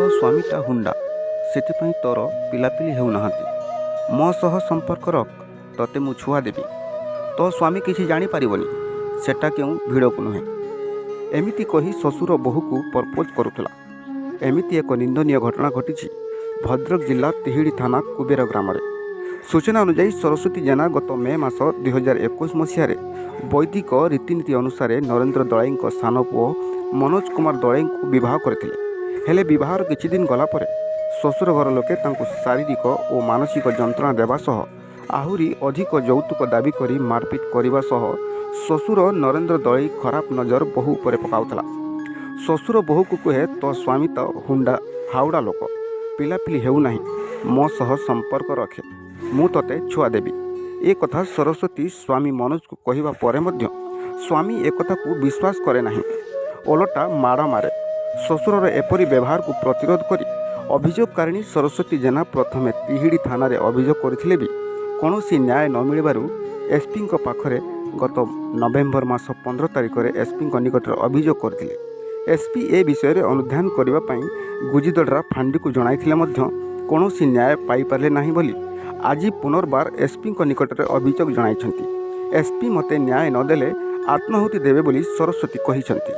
तो स्वामीटा हुंडा से तोर पिलापिली हेउनाहांती मो सह संपर्क रख तोते मु छुआ देवी तो स्वामी किसी जानीपारबनी सेटा क्यों भिड़ को नुहे एमिति कही शशुर बोहू को प्रपोज करुला। एमिति एक निंदनीय घटना घटी भद्रक जिला तिहिड़ी थाना कुबेर ग्राम में। सूचना अनुसार सरस्वती जेना गत मे मास 2021 मसीह वैदिक रीतिनीति अनुसार नरेंद्र दलाई सान पुओ मनोज कुमार दलाई को करते हेले बहार किछि दिन गलापर शशुर घर लोके तांको शारीरिक और मानसिक जंत्रणा देवा सह आहुरी अधिक यौतुक दाबी करी मारपिट करने सह शशुर नरेंद्र दलाई खराब नजर बहु पर पकाउथला। शशुर बहु को कहे तो स्वामी तो हुंडा हाउड़ा लोक पिलापिली हेउना मो सह संपर्क रखे मु तोते छुआ देवी ए कथा सरस्वती स्वामी मनोज को कहवा पर स्वामी एक कथा को विश्वास करे नहीं ओलटा माड़ मारे। शशुरर एपरी व्यवहार को प्रतिरोध करी अभियोगकारिणी सरस्वती जेना प्रथमे तिहिड़ी थाना रे अभियोग करथिले भी कौनसी न्याय न मिलबारु एसपी पाखरे गत नवेम्बर मास 15 तारिख में एसपी निकट अभियोग करथिले। एसपी ए विषय में अनुधान करने गुजिदड़ा फांडी को जणाइथिले मध्य कौनसी न्याय पाई पारले नाही बोली आज पुनर्बार एसपी निकट में अभियोग जणाइछंती। एसपी मते न्याय नदेले आत्माहुति देवे बोली सरस्वती कहिछंती।